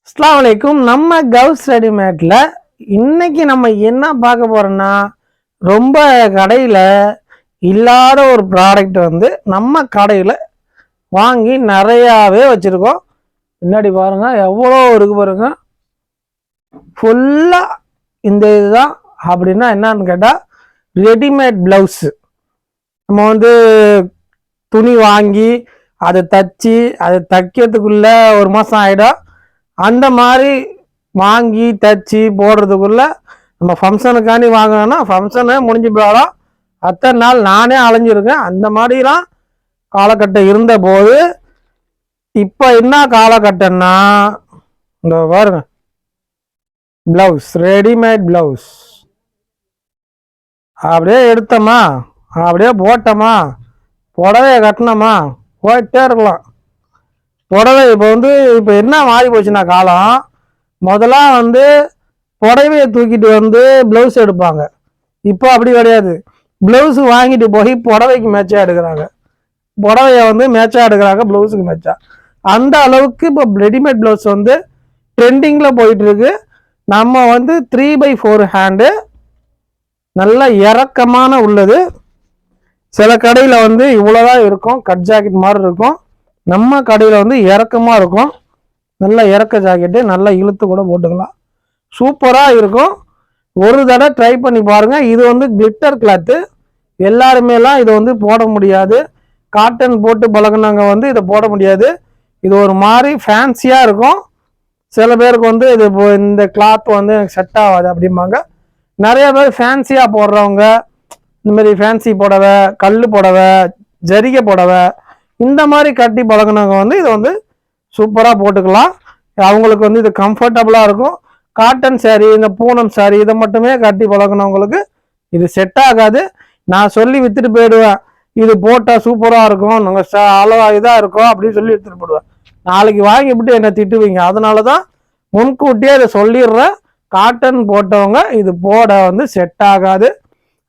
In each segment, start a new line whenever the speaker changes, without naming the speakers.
அஸ்ஸலாமு அலைக்கும். நம்ம கவுஸ் ரெடிமேட்ல இன்னைக்கு நம்ம என்ன பார்க்க போறோம்னா, ரொம்ப கடையில் இல்லாத ஒரு ப்ராடக்ட் வந்து நம்ம கடையில் வாங்கி நிறையாவே வச்சுருக்கோம். பின்னாடி பாருங்க எவ்வளோ இருக்கு பாருங்க. ஃபுல்லாக இந்த இதுதான். அப்படின்னா என்னன்னு கேட்டால் ரெடிமேட் ப்ளவுஸு. நம்ம வந்து துணி வாங்கி அதை தச்சு அதை தைக்கிறதுக்குள்ள ஒரு மாதம் ஆகிடும். அந்த மாதிரி வாங்கி தச்சு போடுறதுக்குள்ள நம்ம ஃபங்க்ஷனுக்காண்டி வாங்கினோன்னா ஃபங்க்ஷனே முடிஞ்சு போயிடும். அத்தனை நாள் நானே அலைஞ்சிருக்கேன். அந்த மாதிரிலாம் காலகட்டம் இருந்த போது இப்போ என்ன காலகட்டம்னா இந்த பாருங்க, ப்ளவுஸ், ரெடிமேட் ப்ளவுஸ் அப்படியே எடுத்தோமா, அப்படியே போட்டோமா, புடவைய கட்டினோமா, போயிட்டே இருக்கலாம். புடவை இப்போ என்ன மாறி போச்சுன்னா காலம், முதல்ல வந்து புடவையை தூக்கிட்டு வந்து ப்ளவுஸ் எடுப்பாங்க. இப்போ அப்படி கிடையாது. ப்ளவுஸு வாங்கிட்டு போய் புடவைக்கு மேட்சாக எடுக்கிறாங்க, புடவைய வந்து மேட்சாக எடுக்கிறாங்க ப்ளவுஸுக்கு மேட்சா. அந்த அளவுக்கு இப்போ ரெடிமேட் ப்ளவுஸ் வந்து ட்ரெண்டிங்கில் போயிட்டு இருக்கு. நம்ம வந்து 3/4 ஹேண்டு நல்ல இறக்கமான உள்ளது. சில கடையில் வந்து இவ்வளோதான் இருக்கும், கட் ஜாக்கெட் மாதிரி இருக்கும். நம்ம கடையில் வந்து இறக்கமாக இருக்கும். நல்ல இறக்க ஜாக்கெட்டு, நல்லா இழுத்து கூட போட்டுக்கலாம். சூப்பராக இருக்கும். ஒரு தடவை ட்ரை பண்ணி பாருங்கள். இது வந்து கிளிட்டர் கிளாத்து. எல்லாருமேலாம் இதை வந்து போட முடியாது. காட்டன் போட்டு பழகினவங்க வந்து இதை போட முடியாது. இது ஒரு மாதிரி ஃபேன்சியாக இருக்கும். சில பேருக்கு வந்து இது இந்த கிளாத் வந்து எனக்கு செட் ஆகாது அப்படிம்பாங்க. நிறைய பேர் ஃபேன்சியாக போடுறவங்க, இந்தமாரி ஃபேன்சி புடவை, கல் புடவை, ஜரிகை புடவை, இந்த மாதிரி கட்டி பழகினவங்க வந்து இதை வந்து சூப்பராக போட்டுக்கலாம். அவங்களுக்கு வந்து இது கம்ஃபர்டபுளாக இருக்கும். காட்டன் சாரீ, இந்த பூனம் சாரீ, இதை மட்டுமே கட்டி பழகினவங்களுக்கு இது செட் ஆகாது. நான் சொல்லி விற்றுட்டு போயிடுவேன், இது போட்டால் சூப்பராக இருக்கும், நாங்கள் அளவா இதாக இருக்கும் அப்படின்னு சொல்லி எடுத்துகிட்டு போயிடுவேன். நாளைக்கு வாங்கிவிட்டு என்னை திட்டுவீங்க. அதனால தான் முன்கூட்டியே இதை சொல்லிடுறேன். காட்டன் போட்டவங்க இது போட வந்து செட் ஆகாது.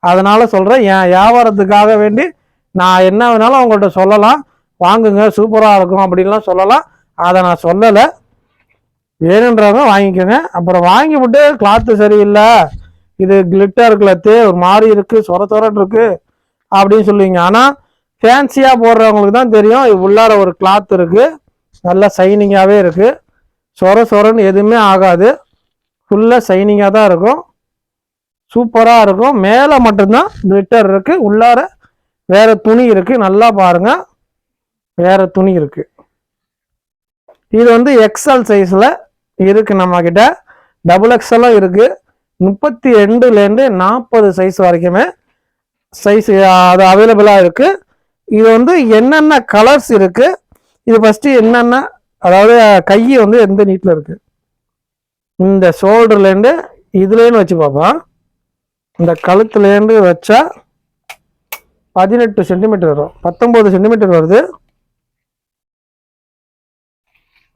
அதனால சொல்கிறேன், என் வியாபாரத்துக்காக வேண்டி நான் என்ன வேணாலும் அவங்கள்ட்ட சொல்லலாம், வாங்குங்க சூப்பராக இருக்கும் அப்படின்லாம் சொல்லலாம். அதை நான் சொல்லலை. வேணுன்றவங்க வாங்கிக்கோங்க. அப்புறம் வாங்கிவிட்டு கிளாத்து சரியில்லை, இது கிளிட்டர் கிளாத்து ஒரு மாதிரி இருக்குது, சொர சொரன்னு இருக்குது அப்படின்னு சொல்லுவீங்க. ஆனால் ஃபேன்சியாக போடுறவங்களுக்கு தான் தெரியும், இது உள்ளார ஒரு கிளாத் இருக்குது, நல்லா சைனிங்காகவே இருக்குது. சொர சொரன்னு எதுவுமே ஆகாது. ஃபுல்லாக சைனிங்காக தான் இருக்கும். சூப்பராக இருக்கும். மேலே மட்டும்தான் கிளிட்டர் இருக்குது, உள்ளார வேறு துணி இருக்குது. நல்லா பாருங்கள், வேறு துணி இருக்குது. இது வந்து எக்ஸ்எல் சைஸில் இருக்குது நம்மக்கிட்ட. டபுள் எக்ஸ்எல்லும் இருக்குது. 32லேருந்து 40 சைஸ் வரைக்குமே சைஸ் அது அவைலபிளாக இருக்குது. இது வந்து என்னென்ன கலர்ஸ் இருக்குது, இது ஃபஸ்ட்டு என்னென்ன, அதாவது கை வந்து எந்த நீட்டில் இருக்குது, இந்த ஷோல்டர்லேருந்து இதுலேருந்து வச்சு பார்ப்போம். இந்த கழுத்துலேருந்து வச்சா 18 சென்டிமீட்டர் வரும், 19 சென்டிமீட்டர் வருது,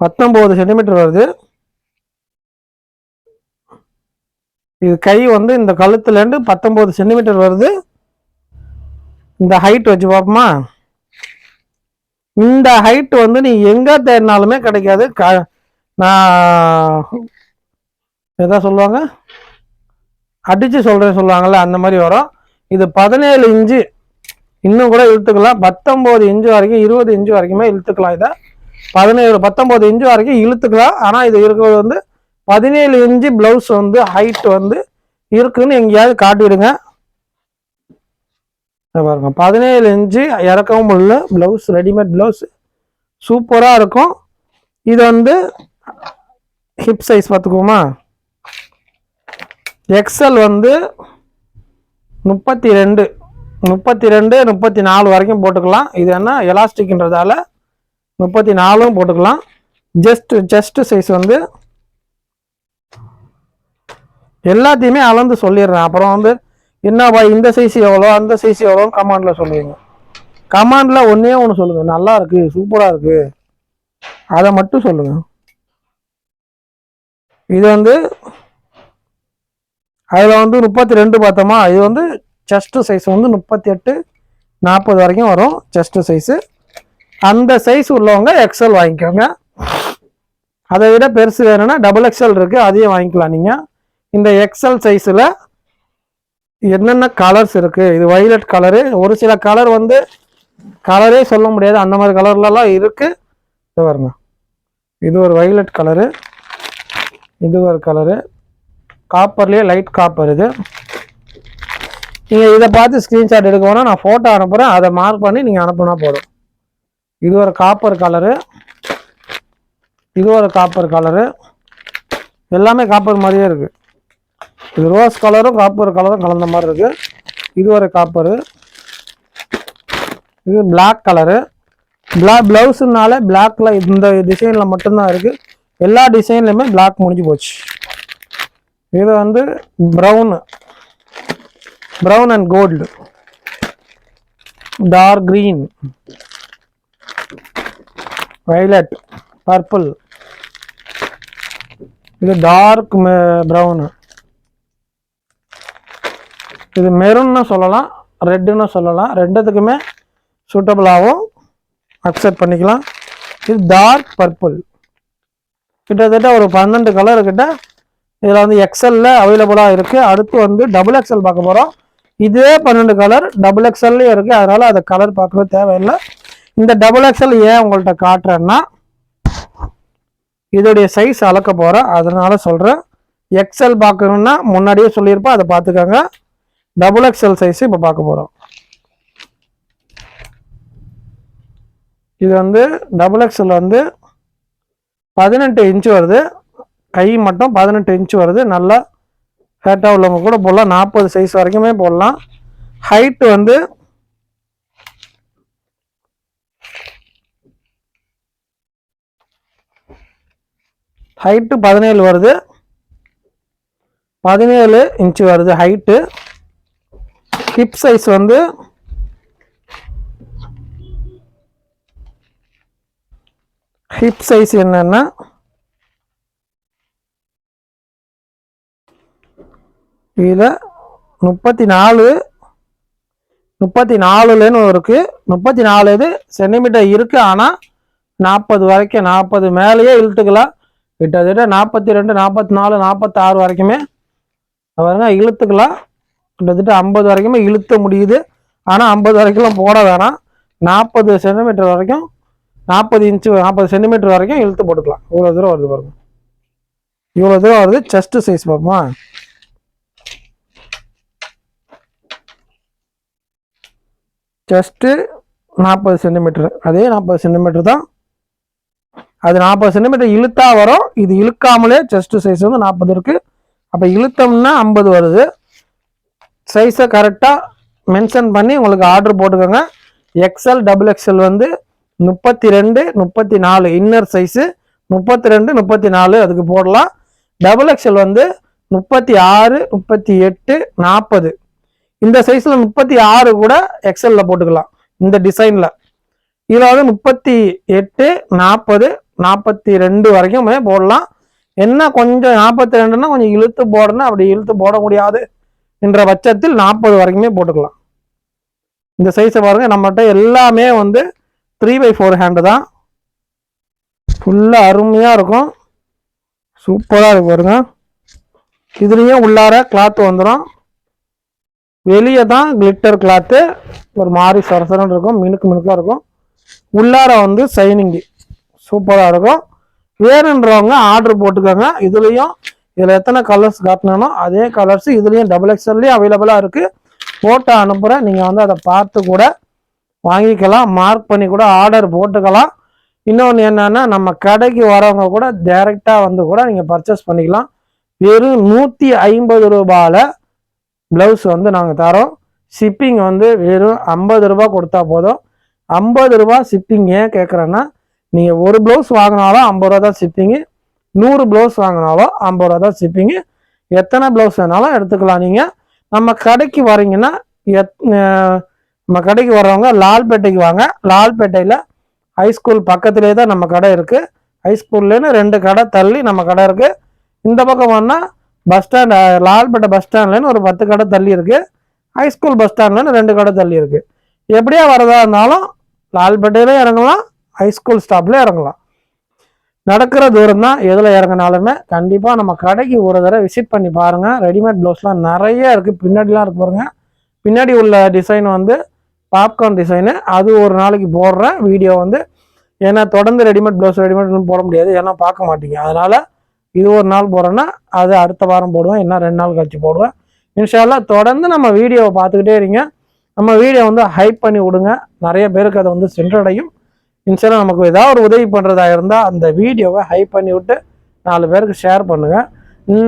19 சென்டிமீட்டர் வருது. இது கை வந்து இந்த கழுத்துலேருந்து 19 சென்டிமீட்டர் வருது. இந்த ஹைட் வச்சு பார்ப்போமா. இந்த ஹைட் வந்து நீ எங்கே தேடினாலுமே கிடைக்காது. நான் எதா சொல்லுவாங்க, அடித்து சொல்லுவாங்கள்ல, அந்த மாதிரி வரும். இது 17 இன்ச்சு, இன்னும் கூட இழுத்துக்கலாம். 19 இன்ச்சு வரைக்கும், 20 இன்ச்சு வரைக்குமே இழுத்துக்கலாம். இதை 19 இன்ச்சு வரைக்கும் இழுத்துக்கலாம். ஆனால் இது இருக்கிறது வந்து 17 இன்ச்சு ப்ளவுஸ் வந்து ஹைட் வந்து இருக்குன்னு எங்கேயாவது காட்டிடுங்க. பாருங்க, 17 இன்ச்சு இறக்கவும் உள்ள ப்ளவுஸ், ரெடிமேட் ப்ளவுஸ் சூப்பராக இருக்கும். இது வந்து ஹிப் சைஸ் பார்த்துக்குவோமா. எக்ஸ்எல் வந்து 32, 34 வரைக்கும் போட்டுக்கலாம். இது என்ன எலாஸ்டிக்ன்றதால 34 போட்டுக்கலாம். செஸ்ட் சைஸ் வந்து எல்லாத்தையுமே அளந்து சொல்லிடுறேன். அப்புறம் வந்து என்னப்பா இந்த சைஸ் எவ்வளோ, அந்த சைஸ் எவ்வளோன்னு கமாண்டில் சொல்லுவீங்க. கமாண்டில் ஒன்றே ஒன்று சொல்லுங்கள், நல்லா இருக்குது, சூப்பராக இருக்குது, அதை மட்டும் சொல்லுங்கள். இது வந்து அதில் வந்து 32 பார்த்தோமா. இது வந்து செஸ்ட்டு சைஸ் வந்து 38, 40 வரைக்கும் வரும் செஸ்ட்டு சைஸு. அந்த சைஸ் உள்ளவங்க எக்ஸ்எல் வாங்கிக்கோங்க. அதை விட பெருசு வேணும்னா டபுள் எக்ஸ்எல் இருக்குது, அதையும் வாங்கிக்கலாம் நீங்கள். இந்த எக்ஸ்எல் சைஸில் என்னென்ன கலர்ஸ் இருக்குது, இது வைலட் கலரு, ஒரு சில கலர் வந்து கலரே சொல்ல முடியாது, அந்த மாதிரி கலர்லலாம் இருக்குது. இது பாருங்க, இது ஒரு வைலட் கலரு, இது ஒரு கலரு, காப்பர்லேயே லைட் காப்பர். இது நீங்கள் இதை பார்த்து ஸ்க்ரீன்ஷாட் எடுக்கணும்னா நான் ஃபோட்டோ அனுப்புகிறேன், அதை மார்க் பண்ணி நீங்கள் அனுப்புனா போதும். இது ஒரு காப்பர் கலரு, இது ஒரு காப்பர் கலரு, எல்லாமே காப்பர் மாதிரியே இருக்குது. இது ரோஸ் கலரும் காப்பர் கலரும் கலந்த மாதிரி இருக்குது. இது ஒரு காப்பரு, இது பிளாக் கலரு. ப்ளவுஸுனால பிளாக்ல இந்த டிசைனில் மட்டும்தான் இருக்குது, எல்லா டிசைன்லையுமே பிளாக் முடிஞ்சு போச்சு. இது வந்து brown and gold, dark green, violet, purple, இது டார்க் ப்ரௌனு, இது மெரூன்னு சொல்லலாம், ரெட்டுன்னு சொல்லலாம், ரெண்டுத்துக்குமே சூட்டபிளாகவும் அக்செப்ட் பண்ணிக்கலாம். இது டார்க் பர்பிள், கிட்டத்தட்ட ஒரு 12 கலர் கிட்ட இதில் வந்து எக்ஸல்ல அவைலபிளாக இருக்குது. அடுத்து வந்து டபுள் எக்ஸல் பார்க்க போகிறோம். இதே 12 கலர் டபுள் எக்ஸல்லையும் இருக்குது, அதனால் அதை கலர் பார்க்கவே தேவையில்லை. இந்த டபுள் எக்ஸல் ஏன் உங்கள்கிட்ட காட்டுறேன்னா இதோடைய சைஸ் அளக்க போகிறேன், அதனால சொல்கிறேன். எக்ஸல் பார்க்கணுன்னா முன்னாடியே சொல்லியிருப்பேன், அதை பார்த்துக்கோங்க. டபுள் எக்ஸல் சைஸ் இப்போ பார்க்க போகிறோம். இது வந்து டபுள் எக்ஸல் வந்து 18 இன்ச்சு வருது, கை மட்டும் 18 இன்ச்சு வருது. நல்லா ஹேட்டாக உள்ளவங்க கூட போடலாம், 40 சைஸ் வரைக்குமே போடலாம். ஹைட்டு வந்து ஹைட்டு 17 வருது, 17 இன்ச்சு வருது ஹைட்டு. ஹிப் சைஸ் வந்து ஹிப் சைஸ் என்னன்னா இதில் 34லேன்னு இருக்கு, 34 சென்டிமீட்டர் இருக்கு. ஆனால் 40 வரைக்கும், 40 மேலேயே இழுத்துக்கலாம். கிட்டத்தட்ட 42, 44, 46 வரைக்குமே பாருங்க இழுத்துக்கலாம். கிட்டத்தட்ட 50 வரைக்குமே இழுத்த முடியுது. ஆனால் 50 வரைக்கும் போட வேணாம், 40 சென்டிமீட்டர் வரைக்கும், 40 இன்ச்சு 40 சென்டிமீட்டர் வரைக்கும் இழுத்து போட்டுக்கலாம். இவ்வளோ தூரம் வருது பாருங்க, இவ்வளோ தூரம் வருது. செஸ்ட் சைஸ் பார்ப்போமா, செஸ்ட்டு 40 சென்டிமீட்டர், அதே 40 சென்டிமீட்டர் தான். அது 40 சென்டிமீட்டர் இழுத்தா வரும், இது இழுக்காமலே செஸ்ட் சைஸ் வந்து 40 இருக்கு. அப்போ இழுத்தோம்னா 50 வருது. சைஸை கரெக்டாக மென்ஷன் பண்ணி உங்களுக்கு ஆர்டர் போட்டுக்கோங்க. எக்ஸ்எல் டபுள் எக்ஸ்எல் வந்து 32, 34 இன்னர் சைஸு, 32, 34 அதுக்கு போடலாம். டபுள் எக்ஸ்எல் வந்து 36, 38, 40 இந்த சைஸில் 36 கூட எக்ஸ்எல்ல போட்டுக்கலாம் இந்த டிசைனில். இதில் வந்து 38, 40, 42 வரைக்குமே போடலாம். என்ன கொஞ்சம் 42னா கொஞ்சம் இழுத்து போடணும், அப்படி இழுத்து போட முடியாது என்ற பட்சத்தில் 40 வரைக்குமே போட்டுக்கலாம். இந்த சைஸை பாருங்க, நம்மகிட்ட எல்லாமே வந்து 3/4 ஹேண்டு தான். ஃபுல்லாக அருமையாக இருக்கும், சூப்பராக இருக்கு பாருங்க. இதுலேயும் உள்ளார கிளாத் வந்துடும், வெளியே தான் கிளிட்டர் கிளாத்து, ஒரு மாதிரி சரசரன்னு இருக்கும், மினுக்காக இருக்கும். உள்ளார வந்து சைனிங்கு சூப்பராக இருக்கும். வேணுன்றவங்க ஆர்டர் போட்டுக்கோங்க. இதுலேயும் இதில் எத்தனை கலர்ஸ் காட்டினானோ அதே கலர்ஸ் இதுலேயும் டபுள் எக்ஸ்எல்லையும் அவைலபிளாக இருக்குது. ஃபோட்டோ அனுப்புகிறேன், நீங்கள் வந்து அதை பார்த்து கூட வாங்கிக்கலாம், மார்க் பண்ணி கூட ஆர்டர் போட்டுக்கலாம். இன்னொன்று என்னென்னா, நம்ம கடைக்கு வரவங்க கூட டைரெக்டாக வந்து கூட நீங்கள் பர்ச்சேஸ் பண்ணிக்கலாம். வெறும் 150 ரூபாயில் ப்ளவுஸ் வந்து நாங்கள் தரோம். ஷிப்பிங் வந்து வெறும் 50 ரூபா கொடுத்தா போதும். 50 ரூபா ஷிப்பிங் ஏன் கேட்குறேன்னா, நீங்கள் ஒரு ப்ளவுஸ் வாங்கினாலும் 50 ரூபா தான் ஷிப்பிங்கு, 100 ப்ளவுஸ் வாங்கினாலும் 50 ரூபா தான் ஷிப்பிங்கு. எத்தனை ப்ளவுஸ் வேணாலும் எடுத்துக்கலாம். நீங்கள் நம்ம கடைக்கு வரீங்கன்னா, நம்ம கடைக்கு வர்றவங்க லால்பேட்டைக்கு வாங்க. லால்பேட்டையில் ஹைஸ்கூல் பக்கத்துலேயே தான் நம்ம கடை இருக்குது. ஹைஸ்கூல்லேருந்து 2 கடை தள்ளி நம்ம கடை இருக்குது. இந்த பக்கம் வந்தால் பஸ் ஸ்டாண்ட், லால்பேட்டை பஸ் ஸ்டாண்ட்லேருந்து ஒரு 10 கடை தள்ளி இருக்குது. ஹைஸ்கூல் பஸ் ஸ்டாண்ட்லேருந்து 2 கடை தள்ளி இருக்குது. எப்படியா வரதா இருந்தாலும் லால்பேட்டையிலே இறங்கலாம், ஹைஸ்கூல் ஸ்டாப்லேயே இறங்கலாம். நடக்கிற தூரம் தான். எதில் இறங்கினாலுமே கண்டிப்பாக நம்ம கடைக்கு ஒரு தடவை விசிட் பண்ணி பாருங்கள். ரெடிமேட் ப்ளவுஸ்லாம் நிறைய இருக்குது. பின்னாடிலாம் இருக்கு பாருங்க. பின்னாடி உள்ள டிசைன் வந்து பாப்கார்ன் டிசைனு. அது ஒரு நாளைக்கு போடுறேன் வீடியோ வந்து. ஏன்னா தொடர்ந்து ரெடிமேட் ப்ளவுஸ் போட முடியாது, ஏன்னா பார்க்க மாட்டீங்க. அதனால் இது ஒரு நாள் போடுறேன்னா அது அடுத்த வாரம் போடுவேன், என்ன 2 நாள் கழிச்சு போடுவேன். இன்ஷா அல்லாஹ் தொடர்ந்து நம்ம வீடியோவை பார்த்துக்கிட்டே இருங்க. நம்ம வீடியோ வந்து ஹைப் பண்ணி விடுங்க, நிறைய பேருக்கு அதை வந்து சென்றடையும். இன்ஷா அல்லாஹ் நமக்கு ஏதாவது ஒரு உதவி பண்ணுறதா இருந்தால் அந்த வீடியோவை ஹைப் பண்ணி விட்டு 4 பேருக்கு ஷேர் பண்ணுங்கள்.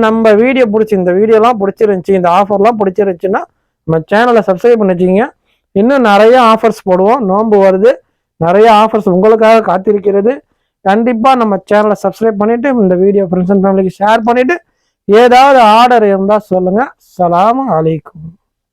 நம்ம வீடியோ இந்த வீடியோலாம் பிடிச்சிருந்துச்சி, இந்த ஆஃபர்லாம் பிடிச்சிருந்துச்சின்னா நம்ம சேனலை சப்ஸ்கிரைப் பண்ணி வச்சுக்கிங்க. இன்னும் நிறைய ஆஃபர்ஸ் போடுவோம். நோன்பு வருது, நிறைய ஆஃபர்ஸ் உங்களுக்காக காத்திருக்கிறது. கண்டிப்பாக நம்ம சேனலை சப்ஸ்கிரைப் பண்ணிவிட்டு இந்த வீடியோ ஃப்ரெண்ட்ஸ் அண்ட் ஃபேமிலிக்கு ஷேர் பண்ணிவிட்டு ஏதாவது ஆர்டர் இருந்தால் சொல்லுங்கள். அஸ்ஸலாமு அலைக்கும்.